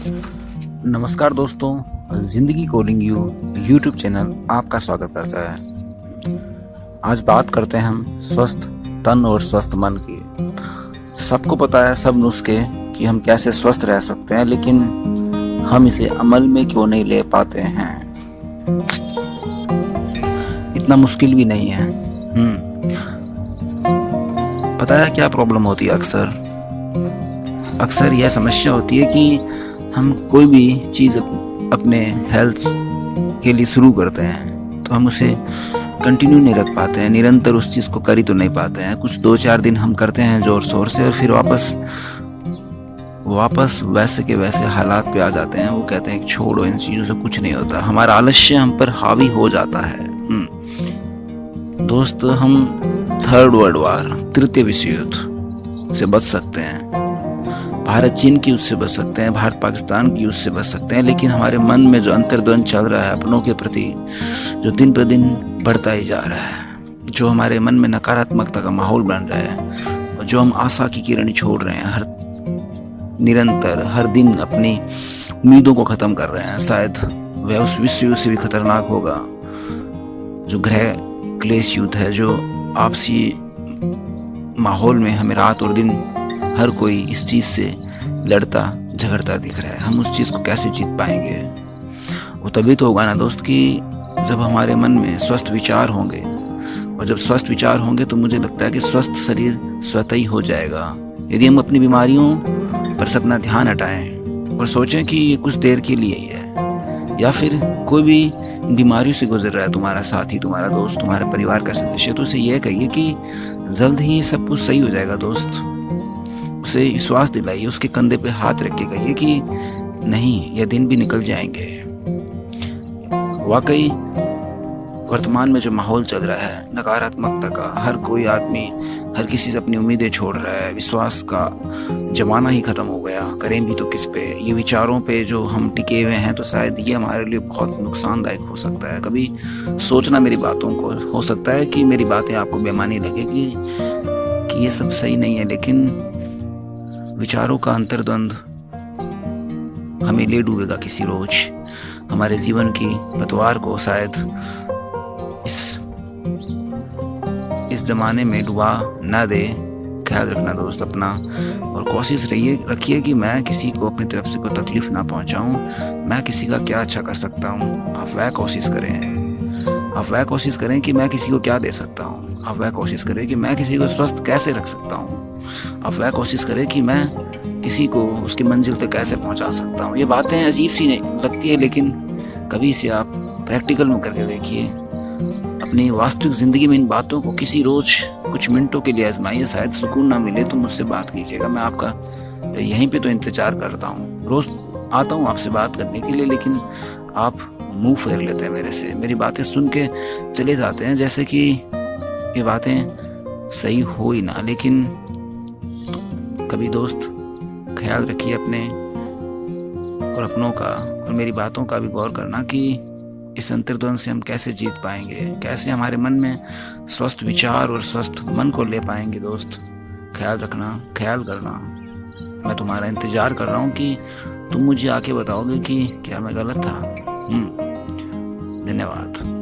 नमस्कार दोस्तों, जिंदगी कॉलिंग यू यूट्यूब चैनल आपका स्वागत करता है। आज बात करते हैं हम स्वस्थ तन और स्वस्थ मन की। सबको पता है सब नुस्खे कि हम कैसे स्वस्थ रह सकते हैं, लेकिन हम इसे अमल में क्यों नहीं ले पाते हैं। इतना मुश्किल भी नहीं है। पता है क्या प्रॉब्लम होती है? अक्सर यह समस्या होती है कि हम कोई भी चीज़ अपने हेल्थ के लिए शुरू करते हैं तो हम उसे कंटिन्यू नहीं रख पाते हैं, निरंतर उस चीज़ को कर ही तो नहीं पाते हैं। कुछ 2-4 दिन हम करते हैं जोर शोर से और फिर वापस वैसे के वैसे हालात पे आ जाते हैं। वो कहते हैं कि छोड़ो, इन चीज़ों से कुछ नहीं होता। हमारा आलस्य हम पर हावी हो जाता है। दोस्त, हम थर्ड वर्ल्ड वार, तृतीय विश्व युद्ध से बच सकते हैं, भारत चीन की युद्ध से बच सकते हैं, भारत पाकिस्तान की युद्ध से बच सकते हैं, लेकिन हमारे मन में जो अंतर्द्वंद चल रहा है अपनों के प्रति, जो दिन पर दिन बढ़ता ही जा रहा है, जो हमारे मन में नकारात्मकता का माहौल बन रहा है, और जो हम आशा की किरण छोड़ रहे हैं, निरंतर हर दिन अपनी उम्मीदों को खत्म कर रहे हैं, शायद वह उस विश्व युद्ध से भी खतरनाक होगा, जो ग्रह क्लेश युद्ध है, जो आपसी माहौल में हमें रात और दिन हर कोई इस चीज से लड़ता झगड़ता दिख रहा है। हम उस चीज को कैसे जीत पाएंगे? वो तभी तो होगा ना दोस्त, कि जब हमारे मन में स्वस्थ विचार होंगे, और जब स्वस्थ विचार होंगे तो मुझे लगता है कि स्वस्थ शरीर स्वतः ही हो जाएगा। यदि हम अपनी बीमारियों पर अपना ध्यान हटाएं और सोचें कि ये कुछ देर के लिए ही है, या फिर कोई भी बीमारियों से गुजर रहा है तुम्हारा साथी, तुम्हारा दोस्त, तुम्हारे परिवार का सदस्य, तो उसे यह कहिए कि जल्द ही सब कुछ सही हो जाएगा। दोस्त, उसे विश्वास दिलाइए, उसके कंधे पे हाथ रख के कहिए कि नहीं, यह दिन भी निकल जाएंगे। वाकई वर्तमान में जो माहौल चल रहा है नकारात्मकता का, हर कोई आदमी हर किसी से अपनी उम्मीदें छोड़ रहा है, विश्वास का जमाना ही खत्म हो गया। करें भी तो किस पे? ये विचारों पे जो हम टिके हुए हैं, तो शायद ये हमारे लिए बहुत नुकसानदायक हो सकता है। कभी सोचना मेरी बातों को, हो सकता है कि मेरी बातें आपको बेमानी लगे कि ये सब सही नहीं है, लेकिन विचारों का अंतर्द्वंद हमें ले डूबेगा किसी रोज। हमारे जीवन की पतवार को शायद इस जमाने में डुबा न दे। ख्याल रखना दोस्त अपना, और कोशिश रखिए कि मैं किसी को अपनी तरफ से कोई तकलीफ ना पहुंचाऊं। मैं किसी का क्या अच्छा कर सकता हूं, आप वह कोशिश करें। आप वह कोशिश करें कि मैं किसी को क्या दे सकता हूं। आप वह कोशिश करें कि मैं किसी को स्वस्थ कैसे रख सकता हूं। आप वह कोशिश करें कि मैं किसी को उसकी मंजिल तक कैसे पहुंचा सकता हूँ। ये बातें अजीब सी नहीं लगती है, लेकिन कभी से आप प्रैक्टिकल में करके देखिए। अपनी वास्तविक जिंदगी में इन बातों को किसी रोज कुछ मिनटों के लिए आजमाइए। शायद सुकून ना मिले तो मुझसे बात कीजिएगा, मैं आपका यहीं पे तो इंतजार करता हूँ। रोज आता हूँ आपसे बात करने के लिए, लेकिन आप मुंह फेर लेते हैं मेरे से, मेरी बातें सुन के चले जाते हैं जैसे कि ये बातें सही हो ही ना। लेकिन कभी दोस्त ख्याल रखिए अपने और अपनों का, और मेरी बातों का भी गौर करना कि इस अंतर्द्वंद से हम कैसे जीत पाएंगे, कैसे हमारे मन में स्वस्थ विचार और स्वस्थ मन को ले पाएंगे। दोस्त, ख्याल रखना, ख्याल करना। मैं तुम्हारा इंतजार कर रहा हूँ कि तुम मुझे आके बताओगे कि क्या मैं गलत था। धन्यवाद।